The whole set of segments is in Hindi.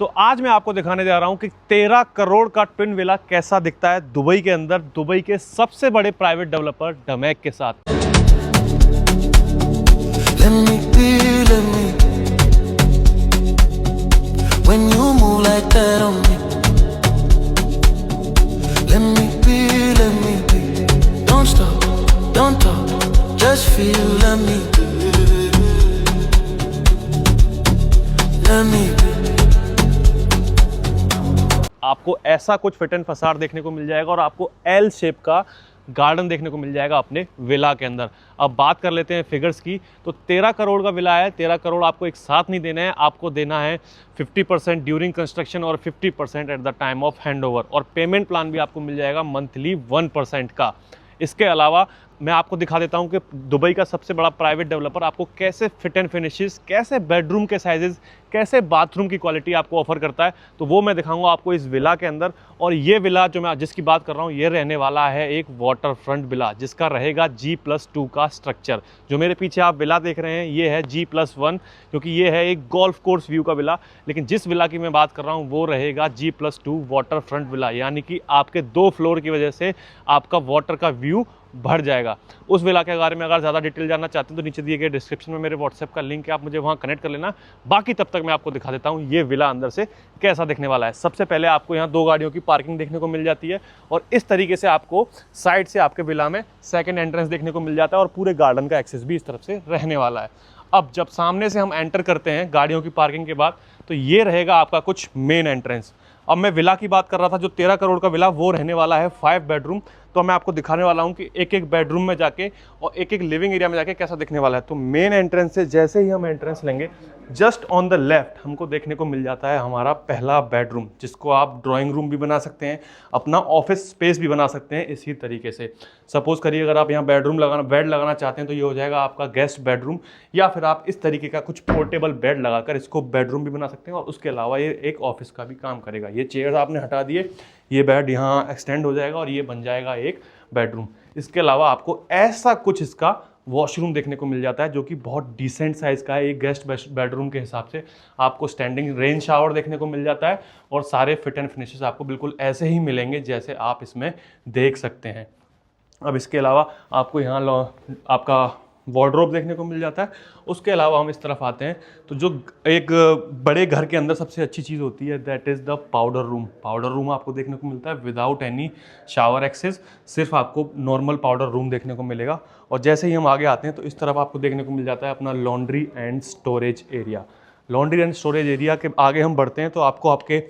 तो आज मैं आपको दिखाने जा रहा हूं कि 13 करोड़ का ट्विन विला कैसा दिखता है दुबई के अंदर, दुबई के सबसे बड़े प्राइवेट डेवलपर डमैक के साथ। आपको ऐसा कुछ फिट एंड फसाड देखने को मिल जाएगा और आपको एल शेप का गार्डन देखने को मिल जाएगा अपने विला के अंदर। अब बात कर लेते हैं फिगर्स की। तो 13 करोड़ का विला है। 13 करोड़ आपको एक साथ नहीं देना है, आपको देना है 50% ड्यूरिंग कंस्ट्रक्शन और 50% at the time of handover. और पेमेंट प्लान भी आपको मिल जाएगा मंथली 1% का। इसके अलावा मैं आपको दिखा देता हूं कि दुबई का सबसे बड़ा प्राइवेट डेवलपर आपको कैसे फिट एंड फिनिशेस, कैसे बेडरूम के साइजेस, कैसे बाथरूम की क्वालिटी आपको ऑफर करता है, तो वो मैं दिखाऊंगा आपको इस विला के अंदर। और ये विला जो मैं जिसकी बात कर रहा हूँ, ये रहने वाला है एक वाटर फ्रंट विला जिसका रहेगा G+2 का स्ट्रक्चर। जो मेरे पीछे आप विला देख रहे हैं ये है G+1, क्योंकि ये है एक गोल्फ कोर्स व्यू का विला। लेकिन जिस विला की मैं बात कर रहा हूँ वो रहेगा G+2 वाटर फ्रंट विला, यानी कि आपके 2 फ्लोर की वजह से आपका वाटर का व्यू बढ़ जाएगा। उस विला के बारे में अगर ज़्यादा डिटेल जानना चाहते हैं तो नीचे दिए गए डिस्क्रिप्शन में मेरे व्हाट्सएप का लिंक है, आप मुझे वहाँ कनेक्ट कर लेना। बाकी तब तक मैं आपको दिखा देता हूँ ये विला अंदर से कैसा दिखने वाला है। सबसे पहले आपको यहाँ 2 गाड़ियों की पार्किंग देखने को मिल जाती है और इस तरीके से आपको साइड से आपके विला में सेकेंड एंट्रेंस देखने को मिल जाता है और पूरे गार्डन का एक्सेस भी इस तरफ से रहने वाला है। अब जब सामने से हम एंटर करते हैं गाड़ियों की पार्किंग के बाद, तो ये रहेगा आपका कुछ मेन एंट्रेंस। अब मैं विला की बात कर रहा था, जो 13 करोड़ का विला वो रहने वाला है 5 बेडरूम। तो मैं आपको दिखाने वाला हूं कि एक एक बेडरूम में जाके और एक एक लिविंग एरिया में जाके कैसा दिखने वाला है। तो मेन एंट्रेंस से जैसे ही हम एंट्रेंस लेंगे, जस्ट ऑन द लेफ्ट हमको देखने को मिल जाता है हमारा पहला बेडरूम, जिसको आप ड्राइंग रूम भी बना सकते हैं, अपना ऑफिस स्पेस भी बना सकते हैं इसी तरीके से। सपोज करिए अगर आप यहाँ बेड लगाना चाहते हैं तो ये हो जाएगा आपका गेस्ट बेडरूम, या फिर आप इस तरीके का कुछ पोर्टेबल बेड लगाकर इसको बेडरूम भी बना सकते हैं और उसके अलावा ये एक ऑफिस का भी काम करेगा। ये चेयर्स आपने हटा दिए, ये बेड यहाँ एक्सटेंड हो जाएगा और ये बन जाएगा एक बेडरूम। इसके अलावा आपको ऐसा कुछ इसका वॉशरूम देखने को मिल जाता है जो कि बहुत डिसेंट साइज का है। एक गेस्ट बेडरूम के हिसाब से आपको स्टैंडिंग रेन शावर देखने को मिल जाता है और सारे फिट एंड फिनिशेस आपको बिल्कुल ऐसे ही मिलेंगे जैसे आप इसमें देख सकते हैं। अब इसके अलावा आपको यहाँ आपका वार्डरोब देखने को मिल जाता है। उसके अलावा हम इस तरफ आते हैं तो जो एक बड़े घर के अंदर सबसे अच्छी चीज़ होती है that is the powder room. Powder room आपको देखने को मिलता है विदाउट एनी शावर एक्सेस, सिर्फ आपको नॉर्मल पाउडर रूम देखने को मिलेगा। और जैसे ही हम आगे आते हैं तो इस तरफ आपको देखने को मिल जाता है अपना laundry and storage area. Laundry and storage area के आगे हम बढ़ते हैं तो आपको आपके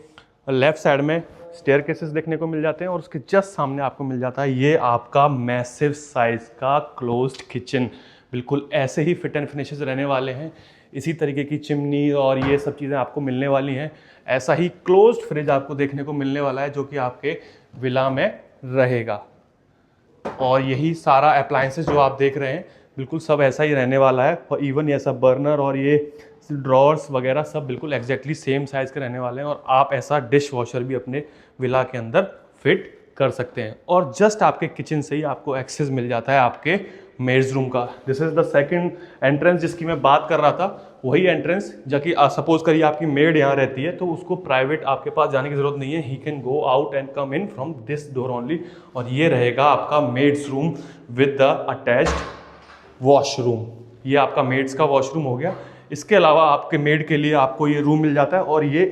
लेफ्ट साइड में स्टेयरकेसेस देखने को मिल जाते हैं और उसके जस्ट सामने आपको मिल जाता है ये आपका मैसिव साइज का क्लोज्ड किचन। बिल्कुल ऐसे ही फिट एंड फिनिशेस रहने वाले हैं, इसी तरीके की चिमनी और ये सब चीज़ें आपको मिलने वाली हैं। ऐसा ही क्लोज्ड फ्रिज आपको देखने को मिलने वाला है जो कि आपके विला में रहेगा। और यही सारा अप्लायंसेस जो आप देख रहे हैं बिल्कुल सब ऐसा ही रहने वाला है। और इवन ये सब बर्नर और ये ड्रॉर्स वगैरह सब बिल्कुल एग्जैक्टली सेम साइज़ के रहने वाले हैं। और आप ऐसा डिश वॉशर भी अपने विला के अंदर फिट कर सकते हैं। और जस्ट आपके किचन से ही आपको एक्सेस मिल जाता है आपके मेड्स रूम का। This is the second entrance जिसकी मैं बात कर रहा था, वही एंट्रेंस जो कि सपोज करिए आपकी मेड यहाँ रहती है तो उसको प्राइवेट आपके पास जाने की जरूरत नहीं है, he can go out and come in from this door only. और ये रहेगा आपका maid's room with the attached washroom. ये आपका मेड्स का वॉशरूम हो गया। इसके अलावा आपके मेड के लिए आपको ये रूम मिल जाता है और ये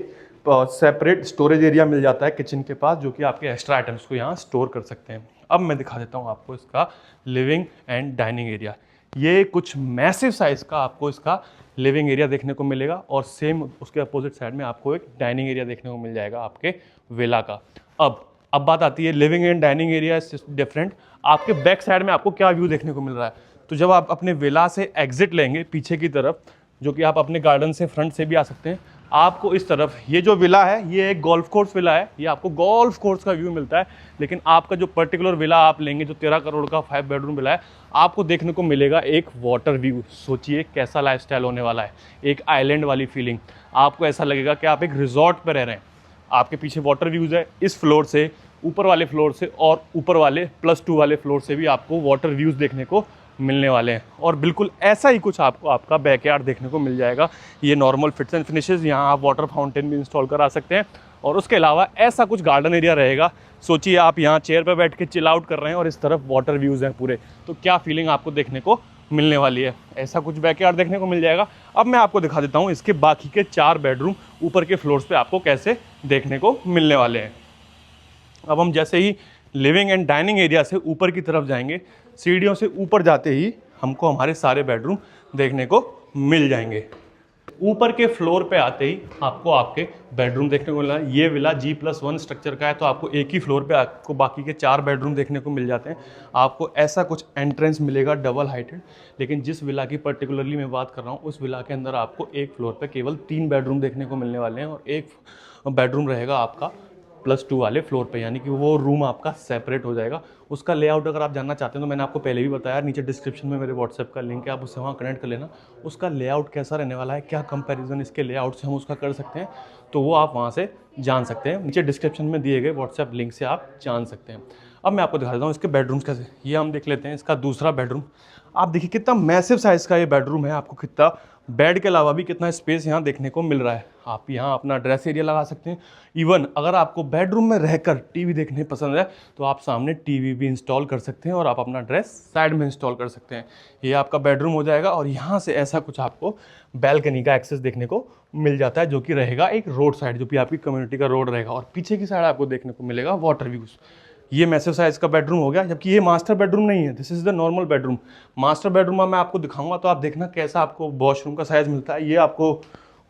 सेपरेट स्टोरेज एरिया मिल जाता है किचन के पास, जो कि आपके एक्स्ट्रा आइटम्स को यहाँ स्टोर कर सकते हैं। अब मैं दिखा देता हूँ आपको इसका लिविंग एंड डाइनिंग एरिया। ये कुछ मैसिव साइज़ का आपको इसका लिविंग एरिया देखने को मिलेगा और सेम उसके अपोजिट साइड में आपको एक डाइनिंग एरिया देखने को मिल जाएगा आपके विला का। अब बात आती है living and dining area different. आपके बैक साइड में आपको क्या व्यू देखने को मिल रहा है, तो जब आप अपने विला से एग्जिट लेंगे पीछे की तरफ, जो कि आप अपने गार्डन से फ्रंट से भी आ सकते हैं, आपको इस तरफ ये जो विला है ये एक गोल्फ कोर्स विला है, ये आपको गोल्फ कोर्स का व्यू मिलता है। लेकिन आपका जो पर्टिकुलर विला आप लेंगे, जो 13 करोड़ का 5 बेडरूम विला है, आपको देखने को मिलेगा एक वाटर व्यू। सोचिए कैसा लाइफस्टाइल होने वाला है, एक आइलैंड वाली फीलिंग। आपको ऐसा लगेगा कि आप एक रिजॉर्ट पर रह रहे हैं। आपके पीछे वाटर व्यूज़ है, इस फ्लोर से, ऊपर वाले फ्लोर से और ऊपर वाले +2 वाले फ्लोर से भी आपको वाटर व्यूज़ देखने को मिलने वाले हैं। और बिल्कुल ऐसा ही कुछ आपको आपका बैकयार्ड देखने को मिल जाएगा। ये नॉर्मल फिट्स एंड फिनिशेस, यहाँ आप वाटर फाउंटेन भी इंस्टॉल करा सकते हैं और उसके अलावा ऐसा कुछ गार्डन एरिया रहेगा। सोचिए आप यहाँ चेयर पर बैठ के चिल आउट कर रहे हैं और इस तरफ वाटर व्यूज़ हैं पूरे, तो क्या फीलिंग आपको देखने को मिलने वाली है। ऐसा कुछ बैकयार्ड देखने को मिल जाएगा। अब मैं आपको दिखा देता हूँ इसके बाकी के 4 बेडरूम ऊपर के फ्लोर्स पे आपको कैसे देखने को मिलने वाले हैं। अब हम जैसे ही लिविंग एंड डाइनिंग एरिया से ऊपर की तरफ जाएंगे, सीढ़ियों से ऊपर जाते ही हमको हमारे सारे बेडरूम देखने को मिल जाएंगे। ऊपर के फ्लोर पे आते ही आपको आपके बेडरूम देखने को मिला। ये विला G+1 स्ट्रक्चर का है, तो आपको एक ही फ्लोर पे आपको बाकी के 4 बेडरूम देखने को मिल जाते हैं। आपको ऐसा कुछ एंट्रेंस मिलेगा डबल हाइटेड, लेकिन जिस विला की पर्टिकुलरली मैं बात कर रहा हूँ उस विला के अंदर आपको एक फ्लोर पे केवल 3 बेडरूम देखने को मिलने वाले हैं और एक बेडरूम रहेगा आपका +2 वाले फ्लोर पे, यानी कि वो रूम आपका सेपरेट हो जाएगा। उसका लेआउट अगर आप जानना चाहते हैं तो मैंने आपको पहले भी बताया, नीचे डिस्क्रिप्शन में मेरे व्हाट्सएप का लिंक है, आप उससे वहाँ कनेक्ट कर लेना। उसका लेआउट कैसा रहने वाला है, क्या कंपैरिजन इसके लेआउट से हम उसका कर सकते हैं, तो वो आप वहाँ से जान सकते हैं। नीचे डिस्क्रिप्शन में दिए गए व्हाट्सएप लिंक से आप जान सकते हैं। अब मैं आपको दिखा देता हूँ इसके बेडरूम्स कैसे। ये हम देख लेते हैं इसका दूसरा बेडरूम। आप देखिए कितना मैसिव साइज़ का ये बेडरूम है, आपको कितना बेड के अलावा भी कितना स्पेस यहाँ देखने को मिल रहा है। आप यहाँ अपना ड्रेस एरिया लगा सकते हैं। इवन अगर आपको बेडरूम में रहकर टीवी देखने पसंद है तो आप सामने टीवी भी इंस्टॉल कर सकते हैं और आप अपना ड्रेस साइड में इंस्टॉल कर सकते हैं। ये आपका बेडरूम हो जाएगा और यहाँ से ऐसा कुछ आपको बैल्कनी का एक्सेस देखने को मिल जाता है, जो कि रहेगा एक रोड साइड, जो कि आपकी कम्युनिटी का रोड रहेगा। और पीछे की साइड आपको देखने को मिलेगा वाटर व्यूज़। ये मैसिव साइज़ का बेडरूम हो गया, जबकि ये मास्टर बेडरूम नहीं है, this is the normal bedroom. Master bedroom में मैं आपको दिखाऊंगा तो आप देखना कैसा आपको वॉशरूम का साइज़ मिलता है। ये आपको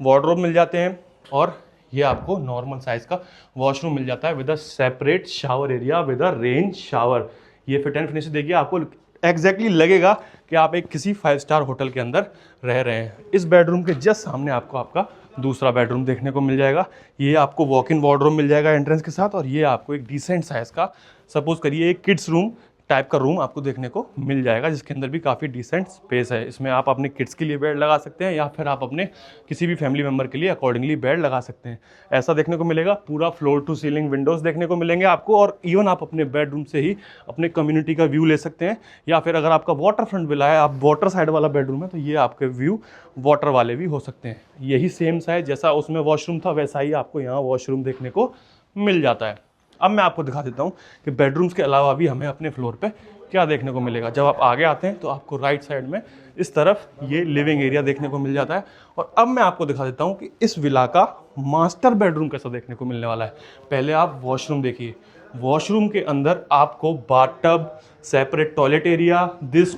वार्डरोब मिल जाते हैं और ये आपको नॉर्मल साइज़ का वॉशरूम मिल जाता है with a separate shower area with a rain shower. ये फिट एंड फिनिश देखिए, आपको एग्जैक्टली लगेगा कि आप एक किसी 5 स्टार होटल के अंदर रह रहे हैं। इस बेडरूम के जस्ट सामने आपको आपका दूसरा बेडरूम देखने को मिल जाएगा। ये आपको वॉक इन वार्डरोब मिल जाएगा एंट्रेंस के साथ और ये आपको एक डिसेंट साइज़ का, सपोज करिए एक किड्स रूम टाइप का रूम आपको देखने को मिल जाएगा, जिसके अंदर भी काफ़ी डिसेंट स्पेस है। इसमें आप अपने किड्स के लिए बेड लगा सकते हैं या फिर आप अपने किसी भी फैमिली मेम्बर के लिए अकॉर्डिंगली बेड लगा सकते हैं। ऐसा देखने को मिलेगा। पूरा फ्लोर टू सीलिंग विंडोज़ देखने को मिलेंगे आपको और इवन आप अपने बेडरूम से ही अपने कम्युनिटी का व्यू ले सकते हैं। या फिर अगर आपका वाटर फ्रंट विला है, आप वाटर साइड वाला बेडरूम है, तो ये आपके व्यू वाटर वाले भी हो सकते हैं। यही सेम साइज जैसा उसमें वॉशरूम था वैसा ही आपको यहाँ वॉशरूम देखने को मिल जाता है। अब मैं आपको दिखा देता हूँ कि बेडरूम्स के अलावा भी हमें अपने फ्लोर पे क्या देखने को मिलेगा। जब आप आगे आते हैं तो आपको राइट साइड में इस तरफ ये लिविंग एरिया देखने को मिल जाता है। और अब मैं आपको दिखा देता हूँ कि इस विला का मास्टर बेडरूम कैसा देखने को मिलने वाला है। पहले आप वॉशरूम देखिए। वॉशरूम के अंदर आपको bathtub, separate toilet area, this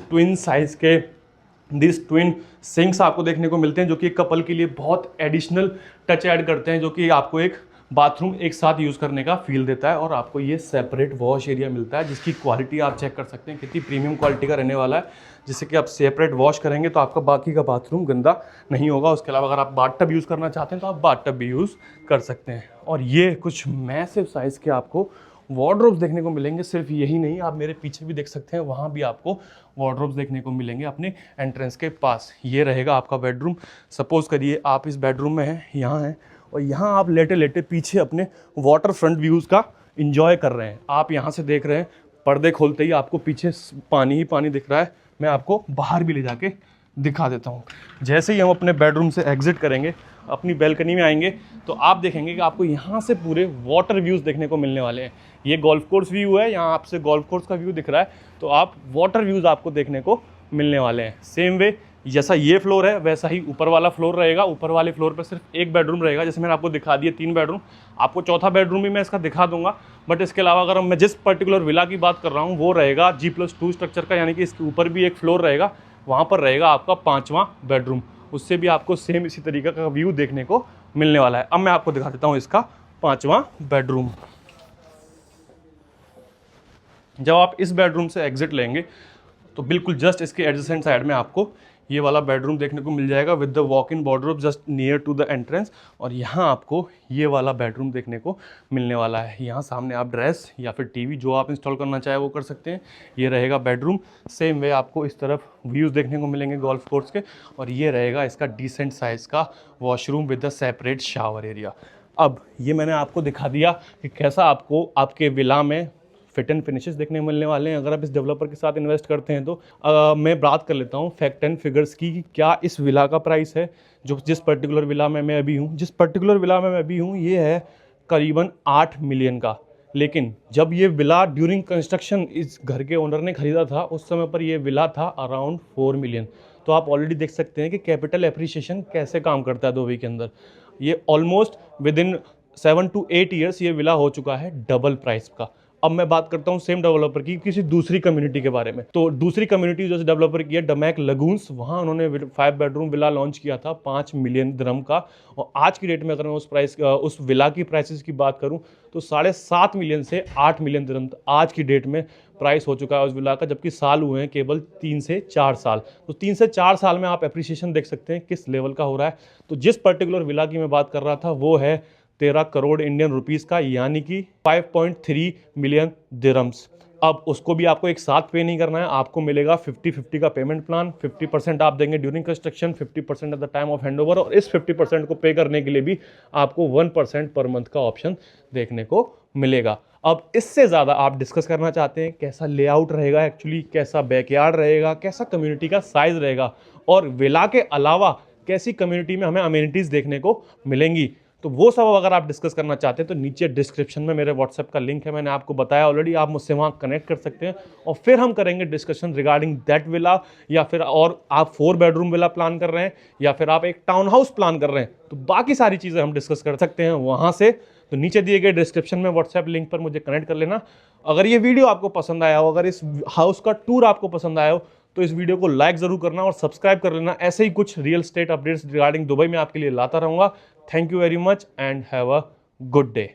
twin sinks आपको देखने को मिलते हैं, जो कि एक कपल के लिए बहुत एडिशनल टच ऐड करते हैं, जो कि आपको एक बाथरूम एक साथ यूज़ करने का फील देता है। और आपको ये सेपरेट वॉश एरिया मिलता है, जिसकी क्वालिटी आप चेक कर सकते हैं कितनी प्रीमियम क्वालिटी का रहने वाला है, जिससे कि आप सेपरेट वॉश करेंगे तो आपका बाकी का बाथरूम गंदा नहीं होगा। उसके अलावा अगर आप बाथटब यूज़ करना चाहते हैं तो आप बाथटब भी यूज़ कर सकते हैं। और ये कुछ मैसिव साइज़ के आपको वार्डरोब्स देखने को मिलेंगे। सिर्फ यही नहीं, आप मेरे पीछे भी देख सकते हैं, वहाँ भी आपको वार्डरोब्स देखने को मिलेंगे अपने एंट्रेंस के पास। ये रहेगा आपका बेडरूम। सपोज़ करिए आप इस बेडरूम में हैं, यहाँ हैं, और यहाँ आप लेटे लेटे पीछे अपने वाटर फ्रंट व्यूज़ का इंजॉय कर रहे हैं। आप यहाँ से देख रहे हैं, पर्दे खोलते ही आपको पीछे पानी ही पानी दिख रहा है। मैं आपको बाहर भी ले जाके दिखा देता हूँ। जैसे ही हम अपने बेडरूम से एग्जिट करेंगे, अपनी बैल्कनी में आएंगे, तो आप देखेंगे कि आपको यहाँ से पूरे वाटर व्यूज़ देखने को मिलने वाले हैं। ये गोल्फ कोर्स व्यू है, यहाँ आपसे गोल्फ कोर्स का व्यू दिख रहा है, तो आप वाटर व्यूज़ आपको देखने को मिलने वाले हैं। सेम वे जैसा ये फ्लोर है वैसा ही ऊपर वाला फ्लोर रहेगा। ऊपर वाले फ्लोर पर सिर्फ एक बेडरूम रहेगा, जैसे मैंने आपको दिखा दिए 3 बेडरूम। आपको चौथा बेडरूम भी मैं इसका दिखा दूंगा। बट इसके अलावा अगर मैं जिस पर्टिकुलर विला की बात कर रहा हूँ वो रहेगा G+2 स्ट्रक्चर का, यानी कि इसके ऊपर भी एक फ्लोर रहेगा, वहाँ पर रहेगा आपका 5वां बेडरूम। उससे भी आपको सेम इसी तरीके का व्यू देखने को मिलने वाला है। अब मैं आपको दिखा देता हूँ इसका 5वां बेडरूम। जब आप इस बेडरूम से एग्जिट लेंगे तो बिल्कुल जस्ट इसके एडजेसेंट साइड में आपको ये वाला बेडरूम देखने को मिल जाएगा with the walk in wardrobe just near to the entrance. और यहाँ आपको ये वाला बेडरूम देखने को मिलने वाला है। यहाँ सामने आप ड्रेस या फिर टीवी जो आप इंस्टॉल करना चाहे वो कर सकते हैं। ये रहेगा बेडरूम। सेम वे आपको इस तरफ व्यूज़ देखने को मिलेंगे गोल्फ कोर्स के। और ये रहेगा इसका डिसेंट साइज़ का washroom with the separate shower area. अब ये मैंने आपको दिखा दिया कि कैसा आपको आपके विला में फिट एंड फिनिशेस देखने को मिलने वाले हैं अगर आप इस डेवलपर के साथ इन्वेस्ट करते हैं। तो मैं बात कर लेता हूँ फैक्ट एंड फिगर्स की कि क्या इस विला का प्राइस है। जो जिस पर्टिकुलर विला में मैं अभी हूँ, ये है करीबन 8 मिलियन का। लेकिन जब ये विला ड्यूरिंग कंस्ट्रक्शन इस घर के ओनर ने खरीदा था, उस समय पर ये विला था अराउंड 4 मिलियन। तो आप ऑलरेडी देख सकते हैं कि कैपिटल एप्रिसिएशन कैसे काम करता है 2 वीक के अंदर। ये almost with in 7 to 8 years ये विला हो चुका है डबल प्राइस का। अब मैं बात करता हूँ सेम डेवलपर की किसी दूसरी कम्युनिटी के बारे में। तो दूसरी कम्युनिटी जो डेवलपर की है डमैक लगून्स, वहाँ उन्होंने 5 बेडरूम विला लॉन्च किया था 5 मिलियन दिरहम का। और आज की डेट में अगर मैं उस विला की प्राइसेस की बात करूँ तो 7.5 मिलियन से 8 मिलियन दिरहम आज की डेट में प्राइस हो चुका है उस विला का, जबकि साल हुए हैं केवल 3 से 4 साल। तो 3 से 4 साल में आप एप्रिसिएशन देख सकते हैं किस लेवल का हो रहा है। तो जिस पर्टिकुलर विला की मैं बात कर रहा था वो है 13 करोड़ इंडियन रुपीस का, यानी कि 5.3 मिलियन दिरहम्स। अब उसको भी आपको एक साथ पे नहीं करना है, आपको मिलेगा 50-50 का पेमेंट प्लान। 50% आप देंगे during construction, 50% at the time of handover, और इस 50% को पे करने के लिए भी आपको 1% पर मंथ का ऑप्शन देखने को मिलेगा। अब इससे ज़्यादा आप डिस्कस करना चाहते हैं कैसा लेआउट रहेगा, एक्चुअली कैसा बैकयार्ड रहेगा, कैसा कम्युनिटी का साइज रहेगा, और विला के अलावा कैसी कम्युनिटी में हमें अमेनिटीज़ देखने को मिलेंगी, तो वो सब अगर आप डिस्कस करना चाहते हैं तो नीचे डिस्क्रिप्शन में मेरे व्हाट्सएप का लिंक है, मैंने आपको बताया ऑलरेडी, आप मुझसे वहाँ कनेक्ट कर सकते हैं और फिर हम करेंगे डिस्कशन रिगार्डिंग दैट विला। या फिर और आप 4 बेडरूम विला प्लान कर रहे हैं या फिर आप एक टाउन हाउस प्लान कर रहे हैं, तो बाकी सारी चीज़ें हम डिस्कस कर सकते हैं वहाँ से। तो नीचे दिए गए डिस्क्रिप्शन में व्हाट्सएप लिंक पर मुझे कनेक्ट कर लेना। अगर ये वीडियो आपको पसंद आया हो, अगर इस हाउस का टूर आपको पसंद आया हो, तो इस वीडियो को लाइक जरूर करना और सब्सक्राइब कर लेना। ऐसे ही कुछ real estate updates regarding Dubai में आपके लिए लाता रहूंगा। Thank you very much and have a good day.